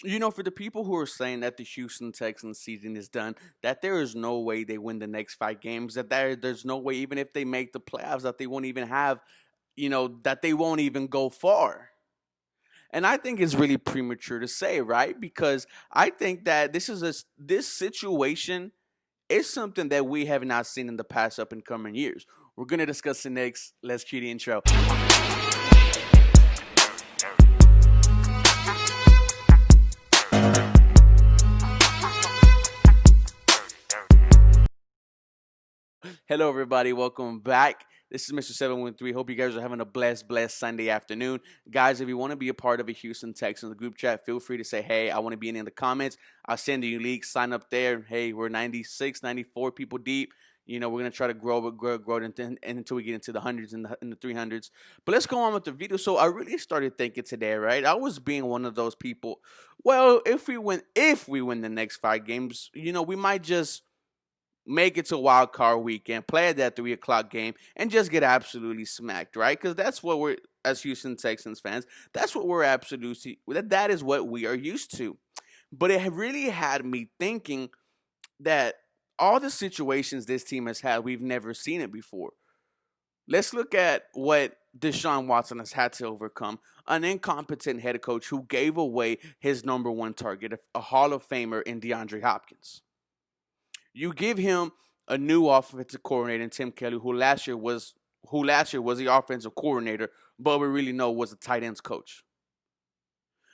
For the people who are saying that the Houston Texans season is done, that there is no way they win the next 5 games, that there's no way even if they make the playoffs that they won't even have, that they won't even go far. And I think it's really premature to say, right? Because I think that this situation is something that we have not seen in the past up and coming years. We're gonna discuss it next. Let's cue the intro. Hello, everybody. Welcome back. This is Mr. 713. Hope you guys are having a blessed Sunday afternoon. Guys, if you want to be a part of a Houston Texans group chat, feel free to say, hey, I want to be in the comments. I'll send you links. Sign up there. Hey, we're 96, 94 people deep. We're going to try to grow it until we get into the hundreds and the 300s. But let's go on with the video. So I really started thinking today, right? I was being one of those people. Well, if we win the next 5 games, we might just make it to wild card weekend, play that 3 o'clock game, and just get absolutely smacked, right? Because that's what we're as Houston Texans fans. That's what we're absolutely that is what we are used to. But it really had me thinking that all the situations this team has had, we've never seen it before. Let's look at what Deshaun Watson has had to overcome. An incompetent head coach who gave away his number one target, a Hall of Famer in DeAndre Hopkins. You give him a new offensive coordinator in Tim Kelly, who last year was the offensive coordinator, but we really know was a tight ends coach.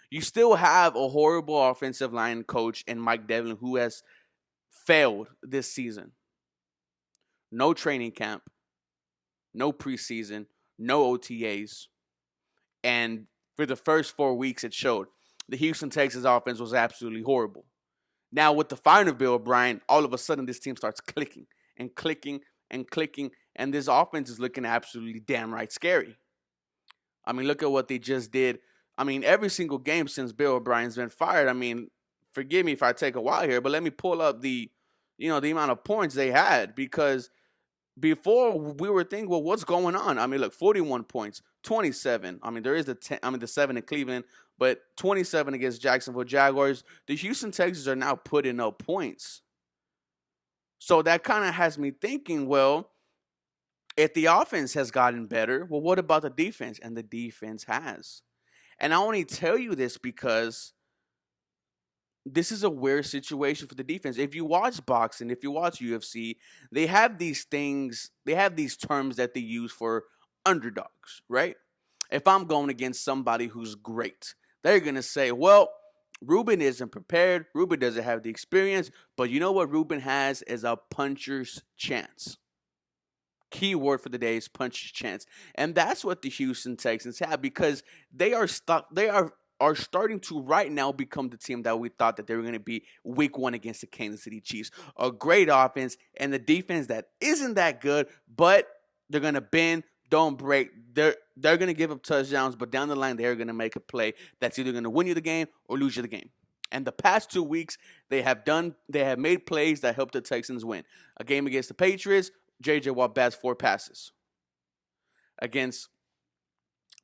You still have a horrible offensive line coach in Mike Devlin who has failed this season. No training camp, no preseason, no OTAs, and for the first 4 weeks it showed. The Houston Texans offense was absolutely horrible. Now, with the fire of Bill O'Brien, all of a sudden this team starts clicking and clicking and clicking, and this offense is looking absolutely damn right scary. I mean, look at what they just did. I mean, every single game since Bill O'Brien's been fired. I mean, forgive me if I take a while here, but let me pull up the amount of points they had because before we were thinking, well, what's going on? I mean, look, 41 points, 27. I mean, there is the 7 in Cleveland, but 27 against Jacksonville Jaguars. The Houston Texans are now putting up points. So that kind of has me thinking, well, if the offense has gotten better, well, what about the defense? And the defense has. And I only tell you this because this is a weird situation for the defense. If you watch boxing, if you watch UFC, they have these things, they have these terms that they use for underdogs, right? If I'm going against somebody who's great, they're going to say, well, Ruben isn't prepared. Ruben doesn't have the experience. But you know what Ruben has is a puncher's chance. Key word for the day is puncher's chance. And that's what the Houston Texans have because they are stuck. They are starting to right now become the team that we thought that they were going to be week one against the Kansas City Chiefs. A great offense and the defense that isn't that good, but they're going to bend, don't break. They're going to give up touchdowns, but down the line they're going to make a play that's either going to win you the game or lose you the game. And the past 2 weeks they have made plays that helped the Texans win. A game against the Patriots, J.J. Watt bats 4 passes. Against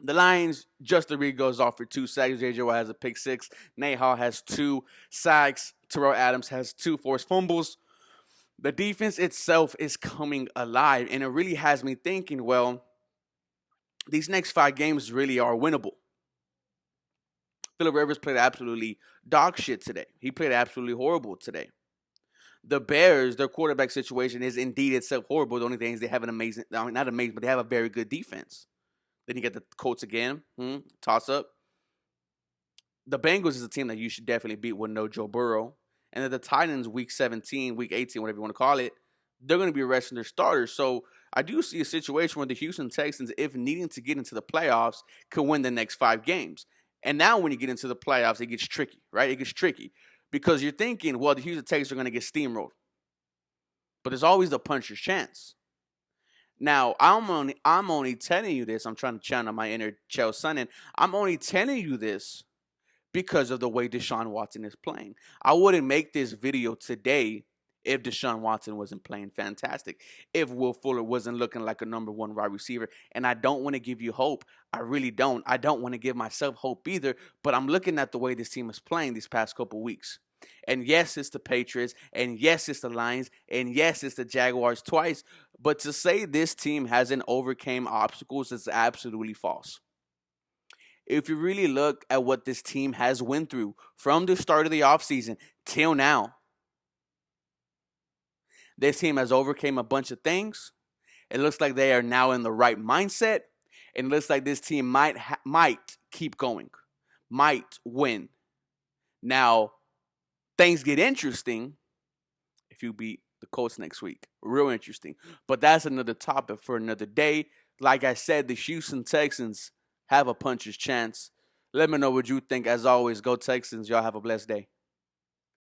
the Lions, Justin Reed goes off for 2 sacks. J.J. Watt has a pick six. Nate Hall has 2 sacks. Terrell Adams has 2 forced fumbles. The defense itself is coming alive, and it really has me thinking, well, these next 5 games really are winnable. Phillip Rivers played absolutely dog shit today. He played absolutely horrible today. The Bears, their quarterback situation is indeed itself horrible. The only thing is they have an amazing, I mean, not amazing, but they have a very good defense. Then you get the Colts again, toss up. The Bengals is a team that you should definitely beat with no Joe Burrow. And then the Titans, week 17, week 18, whatever you want to call it, they're going to be resting their starters. So I do see a situation where the Houston Texans, if needing to get into the playoffs, could win the next 5 games. And now when you get into the playoffs, it gets tricky, right? It gets tricky because you're thinking, well, the Houston Texans are going to get steamrolled. But there's always the puncher's chance. Now, I'm only telling you this. I'm trying to channel my inner Chael Sonnen. I'm only telling you this because of the way Deshaun Watson is playing. I wouldn't make this video today if Deshaun Watson wasn't playing fantastic, if Will Fuller wasn't looking like a number one wide receiver. And I don't want to give you hope. I really don't. I don't want to give myself hope either. But I'm looking at the way this team is playing these past couple weeks. And yes, it's the Patriots. And yes, it's the Lions. And yes, it's the Jaguars twice. But to say this team hasn't overcame obstacles is absolutely false. If you really look at what this team has went through from the start of the offseason till now, this team has overcame a bunch of things. It looks like they are now in the right mindset, and it looks like this team might keep going, might win. Now, things get interesting if you beat the Colts next week. Real interesting. But that's another topic for another day. Like I said, the Houston Texans have a puncher's chance. Let me know what you think. As always, go Texans. Y'all have a blessed day.